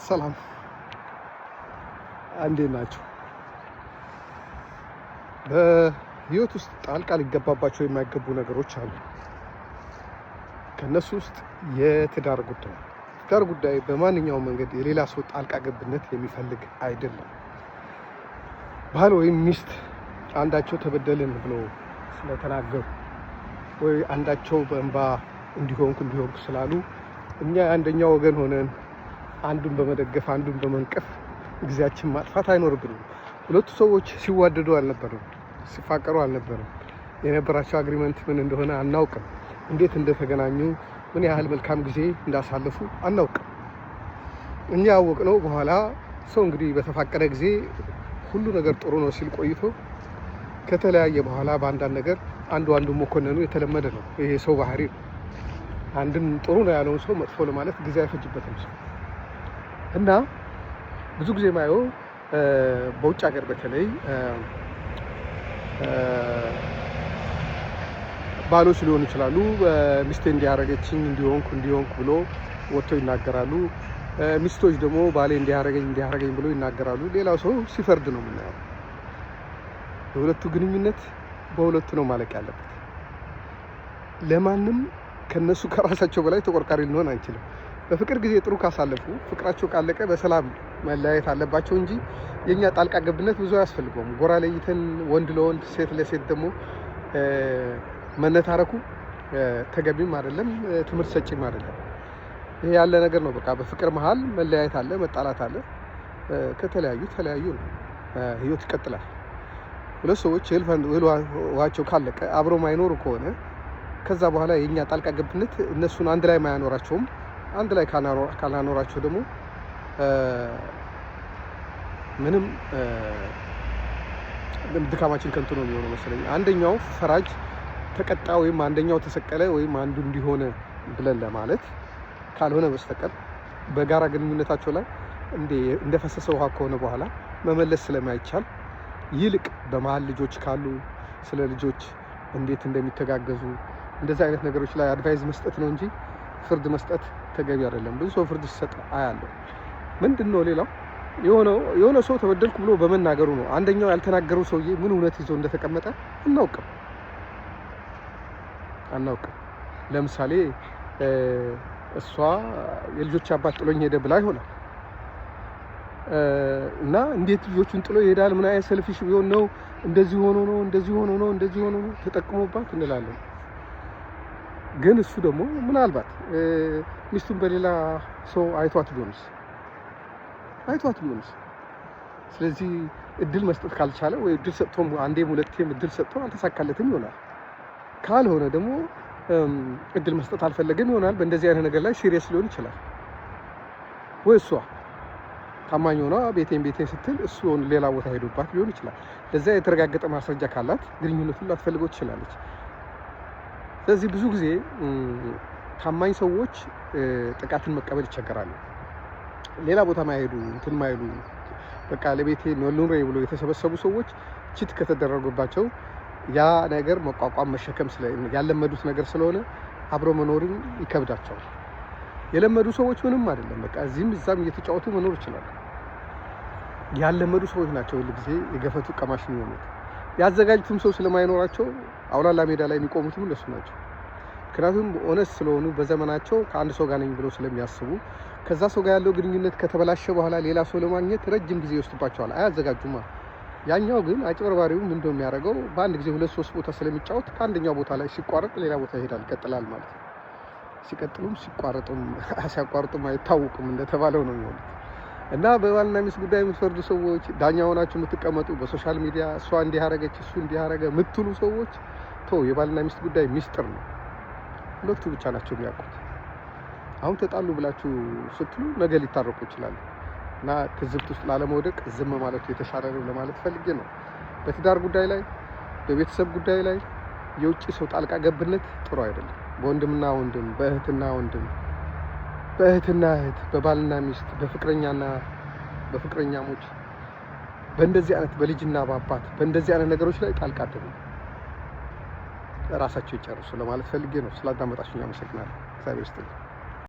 ሰላም እንዴት ናችሁ? በህይወት ውስጥ ጣልቃ ሊገባባቸው የማይገቡ ነገሮች አሉ። ከነሱ ውስጥ የትዳር ጉዳይ። ትዳር ጉዳይ በማንኛውም መንገድ የሌላ ሰው ጣልቃ ገብነት የሚፈልግ አይደለም። ባል ወይም ሚስት አንዳቸው ተበደልን ብሎ ስለተናገሩ ወይ አንዳቸው በእንባ እንዲሆንኩ ስላሉ እኛ አንደኛው ወገን ሆነን አንዱን በመደገፍ አንዱን በመንቀፍ ጊዜያችን ማጥፋት አይኖርብንም። ሁለቱ ሰዎች ሲዋደዱ አልነበረም፣ ሲፋቀሩ አልነበረም። የነበራቸው አግሪመንት ምን እንደሆነ አናውቅም። እንዴት እንደተገናኙ ምን ያህል መልካም ጊዜ እንዳሳለፉ አናውቅም። እኛ ያወቅነው በኋላ ሰው እንግዲህ በተፋቀረ ጊዜ ሁሉ ነገር ጥሩ ነው ሲል ቆይቶ ከተለያየ በኋላ በአንዳንድ ነገር አንዱ መኮነኑ የተለመደ ነው። ይሄ ሰው ባህሪ ነው። አንድን ጥሩ ነው ያለውን ሰው መጥፎ ለማለት ጊዜ አይፈጅበትም ሰው እና ብዙ ጊዜ ማየው በውጭ ሀገር በተለይ ባሎች ሊሆኑ ይችላሉ። ሚስቴ እንዲያረገችኝ እንዲሆንኩ ብሎ ወጥተው ይናገራሉ። ሚስቶች ደግሞ ባሌ እንዲያረገኝ ብሎ ይናገራሉ። ሌላው ሰው ሲፈርድ ነው የምናየው። የሁለቱ ግንኙነት በሁለቱ ነው ማለቅ ያለበት። ለማንም ከነሱ ከራሳቸው በላይ ተቆርቋሪ ልንሆን አንችልም። በፍቅር ጊዜ ጥሩ ካሳለፉ ፍቅራቸው ካለቀ በሰላም መለያየት አለባቸው እንጂ የኛ ጣልቃ ገብነት ብዙ አያስፈልገውም። ጎራ ለይተን ወንድ ለወንድ ሴት ለሴት ደግሞ መነታረኩ ተገቢም አይደለም፣ ትምህርት ሰጪም አይደለም። ይሄ ያለ ነገር ነው። በቃ በፍቅር መሀል መለያየት አለ፣ መጣላት አለ። ተለያዩ ነው። ህይወት ይቀጥላል። ሁለት ሰዎች እህል ውሃቸው ካለቀ አብረው ማይኖሩ ከሆነ ከዛ በኋላ የኛ ጣልቃ ገብነት እነሱን አንድ ላይ ማያኖራቸውም። አንድ ላይ ካላኖራቸው ደግሞ ምንም ድካማችን ከንቱ ነው የሚሆነው መሰለኝ። አንደኛው ፈራጅ ተቀጣ ወይም አንደኛው ተሰቀለ ወይም አንዱ እንዲሆነ ብለን ለማለት ካልሆነ በስተቀር በጋራ ግንኙነታቸው ላይ እንደፈሰሰ ውሃ ከሆነ በኋላ መመለስ ስለማይቻል ይልቅ በመሀል ልጆች ካሉ ስለ ልጆች እንዴት እንደሚተጋገዙ እንደዚህ አይነት ነገሮች ላይ አድቫይዝ መስጠት ነው እንጂ ፍርድ መስጠት ተገቢ አይደለም። ብዙ ሰው ፍርድ ሲሰጥ አያለሁ። ምንድነው ሌላው የሆነ ሰው ተበደልኩ ብሎ በመናገሩ ነው። አንደኛው ያልተናገረው ሰውዬ ምን እውነት ይዞ እንደተቀመጠ አናውቅም። ለምሳሌ እሷ የልጆች አባት ጥሎኝ ሄደ ብላ ይሆናል እና እንዴት ልጆቹን ጥሎ ይሄዳል? ምን አይነት ሰልፊሽ ቢሆን ነው? እንደዚህ ሆኖ ነው ተጠቅሞባት እንላለን። ግን እሱ ደግሞ ምናልባት ሚስቱን በሌላ ሰው አይቷት ቢሆንስ? ስለዚህ እድል መስጠት ካልቻለ ወይ እድል ሰጥቶም አንዴም ሁለቴም እድል ሰጥቶ አልተሳካለትም ይሆናል። ካልሆነ ደግሞ እድል መስጠት አልፈለገም ይሆናል። በእንደዚህ አይነት ነገር ላይ ሲሪየስ ሊሆን ይችላል። ወይ እሷ ታማኝ ሆና ቤቴን ስትል እሱ ሌላ ቦታ ሄዶባት ሊሆን ይችላል። ለዛ የተረጋገጠ ማስረጃ ካላት ግንኙነቱን ላትፈልገው ትችላለች። ስለዚህ ብዙ ጊዜ ታማኝ ሰዎች ጥቃትን መቀበል ይቸገራሉ። ሌላ ቦታ ማይሄዱ በቃ ለቤቴ ኑሬ ብሎ የተሰበሰቡ ሰዎች ቺት ከተደረጉባቸው ያ ነገር መቋቋም መሸከም ያለመዱት ነገር ስለሆነ አብሮ መኖርን ይከብዳቸዋል። የለመዱ ሰዎች ምንም አይደለም፣ በቃ እዚህም እዛም እየተጫወቱ መኖር ይችላሉ። ያለመዱ ሰዎች ናቸው ሁሉ ጊዜ የገፈቱ ቀማሽ የሚሆኑት። ያዘጋጁትም ሰው ስለማይኖራቸው አውላላ ሜዳ ላይ የሚቆሙትም እነሱ ናቸው። ምክንያቱም ኦነስት ስለሆኑ በዘመናቸው ከአንድ ሰው ጋር ነኝ ብሎ ስለሚያስቡ ከዛ ሰው ጋር ያለው ግንኙነት ከተበላሸ በኋላ ሌላ ሰው ለማግኘት ረጅም ጊዜ ይወስድባቸዋል። አያዘጋጁማ። ያኛው ግን አጭበርባሪው ምን እንደሚያደርገው በአንድ ጊዜ 2-3 ቦታ ስለሚጫወት ከአንደኛው ቦታ ላይ ሲቋረጥ ሌላ ቦታ ይቀጥላል ማለት ነው። ሲያቋርጡም አይታወቁም እንደተባለው ነው የሚሆኑት። እና በባልና ሚስት ጉዳይ የምትፈርዱ ሰዎች፣ ዳኛ ሆናችሁ የምትቀመጡ በሶሻል ሚዲያ እሷ እንዲያረገች እሱ እንዲያረገ የምትሉ ሰዎች የባልና ሚስት ጉዳይ ሚስጥር ነው። ሁለቱ ብቻ ናቸው የሚያውቁት። አሁን ተጣሉ ብላችሁ ስትሉ ነገ ሊታረቁ ይችላሉ። እና ትዝብት ውስጥ ላለመውደቅ ዝም ማለቱ የተሻለ ነው ለማለት ፈልጌ ነው። በትዳር ጉዳይ ላይ፣ በቤተሰብ ጉዳይ ላይ የውጭ ሰው ጣልቃ ገብነት ጥሩ አይደለም። በወንድምና ወንድም፣ በእህትና ወንድም፣ በእህትና እህት፣ በባልና ሚስት፣ በፍቅረኛሞች በእንደዚህ አይነት በልጅና በአባት በእንደዚህ አይነት ነገሮች ላይ ጣልቃ አትግቡ። ራሳቸው ይጨርሱ ለማለት ፈልጌ ነው። ስላዳመጣችሁኝ አመሰግናለሁ። እግዚአብሔር ይስጥልኝ።